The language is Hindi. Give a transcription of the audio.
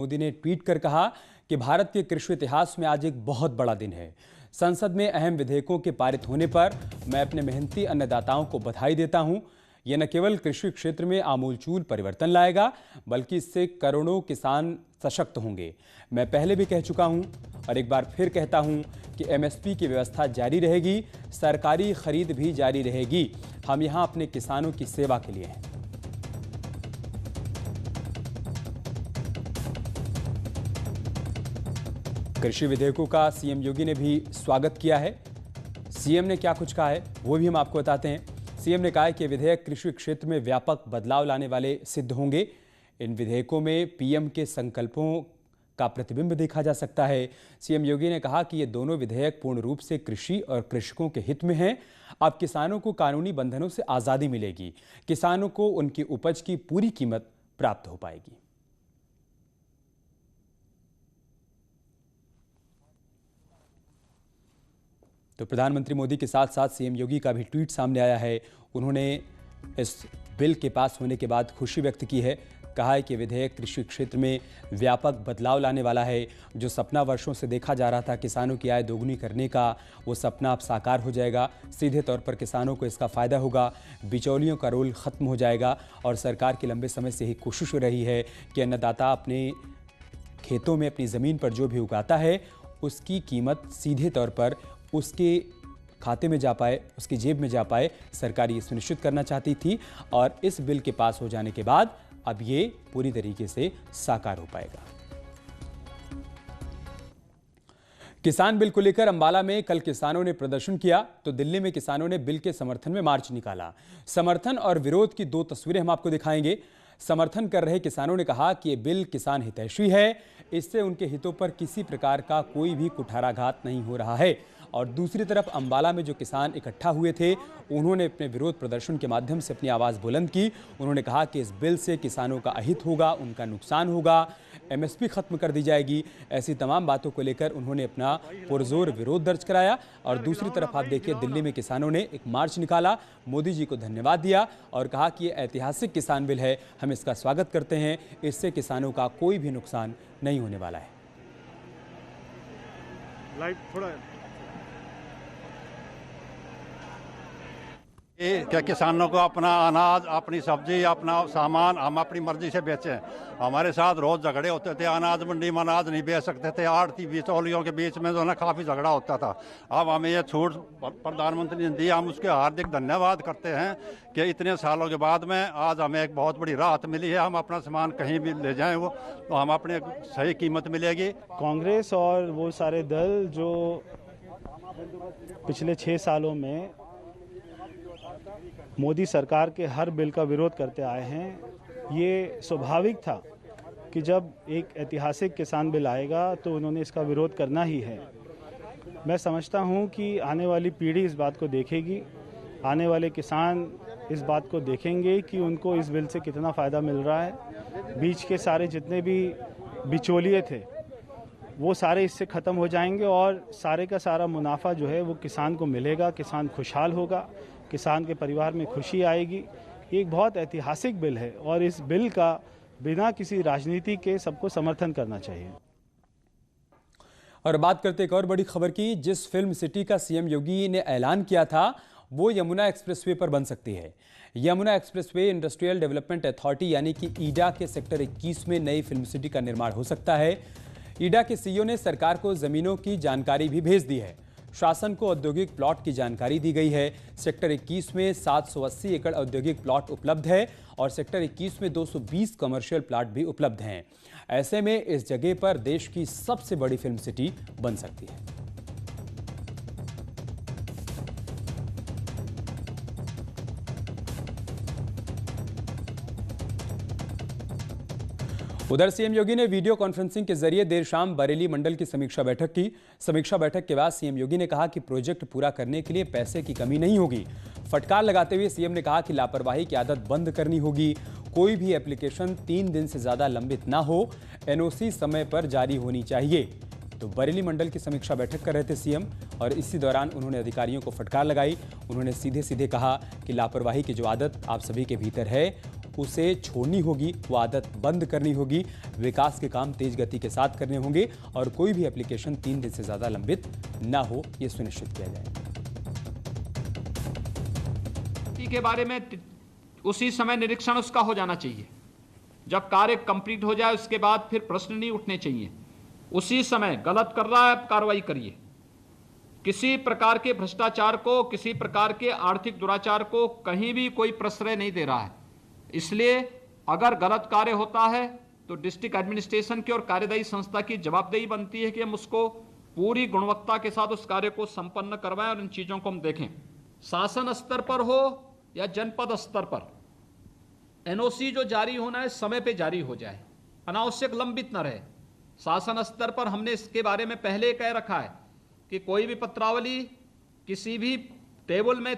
मोदी ने ट्वीट कर कहा कि भारत के कृषि इतिहास में आज एक बहुत बड़ा दिन है। संसद में अहम विधेयकों के पारित होने पर मैं अपने मेहनती अन्नदाताओं को बधाई देता हूं। यह न केवल कृषि क्षेत्र में आमूलचूल परिवर्तन लाएगा, बल्कि इससे करोड़ों किसान सशक्त होंगे। मैं पहले भी कह चुका हूं और एक बार फिर कहता हूं कि एमएसपी की व्यवस्था जारी रहेगी, सरकारी खरीद भी जारी रहेगी। हम यहां अपने किसानों की सेवा के लिए हैं। कृषि विधेयकों का सीएम योगी ने भी स्वागत किया है। सीएम ने क्या कुछ कहा है वो भी हम आपको बताते हैं। सीएम ने कहा है कि विधेयक कृषि क्षेत्र में व्यापक बदलाव लाने वाले सिद्ध होंगे। इन विधेयकों में पीएम के संकल्पों का प्रतिबिंब देखा जा सकता है। सीएम योगी ने कहा कि ये दोनों विधेयक पूर्ण रूप से कृषि और कृषकों के हित में हैं। अब किसानों को कानूनी बंधनों से आज़ादी मिलेगी। किसानों को उनकी उपज की पूरी कीमत प्राप्त हो पाएगी। तो प्रधानमंत्री मोदी के साथ साथ सीएम योगी का भी ट्वीट सामने आया है। उन्होंने इस बिल के पास होने के बाद खुशी व्यक्त की है। कहा है कि विधेयक कृषि क्षेत्र में व्यापक बदलाव लाने वाला है। जो सपना वर्षों से देखा जा रहा था किसानों की आय दोगुनी करने का, वो सपना अब साकार हो जाएगा। सीधे तौर पर किसानों को इसका फायदा होगा। बिचौलियों का रोल खत्म हो जाएगा और सरकार की लंबे समय से ही कोशिश हो रही है कि अन्नदाता अपने खेतों में अपनी ज़मीन पर जो भी उगाता है उसकी कीमत सीधे तौर पर उसके खाते में जा पाए, उसकी जेब में जा पाए। सरकार ये सुनिश्चित करना चाहती थी और इस बिल के पास हो जाने के बाद अब ये पूरी तरीके से साकार हो पाएगा। किसान बिल को लेकर अंबाला में कल किसानों ने प्रदर्शन किया तो दिल्ली में किसानों ने बिल के समर्थन में मार्च निकाला। समर्थन और विरोध की दो तस्वीरें हम आपको दिखाएंगे। समर्थन कर रहे किसानों ने कहा कि ये बिल किसान हितैषी है, इससे उनके हितों पर किसी प्रकार का कोई भी कुठाराघात नहीं हो रहा है। और दूसरी तरफ अंबाला में जो किसान इकट्ठा हुए थे उन्होंने अपने विरोध प्रदर्शन के माध्यम से अपनी आवाज़ बुलंद की। उन्होंने कहा कि इस बिल से किसानों का अहित होगा, उनका नुकसान होगा, एमएसपी खत्म कर दी जाएगी। ऐसी तमाम बातों को लेकर उन्होंने अपना पुरजोर विरोध दर्ज कराया। और दूसरी तरफ आप देखिए दिल्ली में किसानों ने एक मार्च निकाला, मोदी जी को धन्यवाद दिया और कहा कि ये ऐतिहासिक किसान बिल है, हम इसका स्वागत करते हैं। इससे किसानों का कोई भी नुकसान नहीं होने वाला है। क्या किसानों को अपना अनाज, अपनी सब्जी, अपना सामान हम अपनी मर्जी से बेचें। हमारे साथ रोज झगड़े होते थे, अनाज मंडी में अनाज नहीं बेच सकते थे। आड़ती बिचौलियों के बीच में जो है काफ़ी झगड़ा होता था। अब हमें ये छूट प्रधानमंत्री ने दी, हम उसके हार्दिक धन्यवाद करते हैं कि इतने सालों के बाद में आज हमें एक बहुत बड़ी राहत मिली है। हम अपना सामान कहीं भी ले जाएं वो तो हम अपने सही कीमत मिलेगी। कांग्रेस और वो सारे दल जो पिछले 6 सालों में मोदी सरकार के हर बिल का विरोध करते आए हैं, ये स्वाभाविक था कि जब एक ऐतिहासिक किसान बिल आएगा तो उन्होंने इसका विरोध करना ही है। मैं समझता हूं कि आने वाली पीढ़ी इस बात को देखेगी, आने वाले किसान इस बात को देखेंगे कि उनको इस बिल से कितना फ़ायदा मिल रहा है। बीच के सारे जितने भी बिचौलिए थे वो सारे इससे ख़त्म हो जाएंगे और सारे का सारा मुनाफा जो है वो किसान को मिलेगा। किसान खुशहाल होगा, किसान के परिवार में खुशी आएगी। ये एक बहुत ऐतिहासिक बिल है और इस बिल का बिना किसी राजनीति के सबको समर्थन करना चाहिए। और बात करते एक और बड़ी खबर की, जिस फिल्म सिटी का सीएम योगी ने ऐलान किया था वो यमुना एक्सप्रेसवे पर बन सकती है। Yamuna expressway industrial development authority यानी कि ईडा के सेक्टर 21 में नई फिल्म सिटी का निर्माण हो सकता है। ईडा के सीईओ ने सरकार को जमीनों की जानकारी भी भेज दी है। शासन को औद्योगिक प्लॉट की जानकारी दी गई है। सेक्टर 21 में 780 एकड़ औद्योगिक प्लॉट उपलब्ध है और सेक्टर 21 में 220 कमर्शियल प्लॉट भी उपलब्ध हैं। ऐसे में इस जगह पर देश की सबसे बड़ी फिल्म सिटी बन सकती है। उधर सीएम योगी ने वीडियो कॉन्फ्रेंसिंग के जरिए देर शाम बरेली मंडल की समीक्षा बैठक की। समीक्षा बैठक के बाद सीएम योगी ने कहा कि प्रोजेक्ट पूरा करने के लिए पैसे की कमी नहीं होगी। फटकार लगाते हुए सीएम ने कहा कि लापरवाही की आदत बंद करनी होगी। कोई भी एप्लीकेशन 3 दिन से ज्यादा लंबित ना हो, एनओसी समय पर जारी होनी चाहिए। तो बरेली मंडल की समीक्षा बैठक कर रहे थे सीएम और इसी दौरान उन्होंने अधिकारियों को फटकार लगाई। उन्होंने सीधे सीधे कहा कि लापरवाही की जो आदत आप सभी के भीतर है उसे छोड़नी होगी, वो आदत बंद करनी होगी। विकास के काम तेज गति के साथ करने होंगे और कोई भी एप्लीकेशन 3 दिन से ज्यादा लंबित ना हो, ये सुनिश्चित किया जाए। के बारे में उसी समय निरीक्षण उसका हो जाना चाहिए। जब कार्य कंप्लीट हो जाए उसके बाद फिर प्रश्न नहीं उठने चाहिए। उसी समय गलत कर रहा है, कार्रवाई करिए। किसी प्रकार के भ्रष्टाचार को, किसी प्रकार के आर्थिक दुराचार को कहीं भी कोई प्रश्रय नहीं दे रहा है। इसलिए अगर गलत कार्य होता है तो डिस्ट्रिक्ट एडमिनिस्ट्रेशन की और कार्यदायी संस्था की जवाबदेही बनती है कि हम उसको पूरी गुणवत्ता के साथ उस कार्य को संपन्न करवाएं और इन चीजों को हम देखें। शासन स्तर पर हो या जनपद स्तर पर, एनओसी जो जारी होना है समय पे जारी हो जाए, अनावश्यक लंबित न रहे। शासन स्तर पर हमने इसके बारे में पहले कह रखा है कि कोई भी पत्रावली किसी भी टेबल में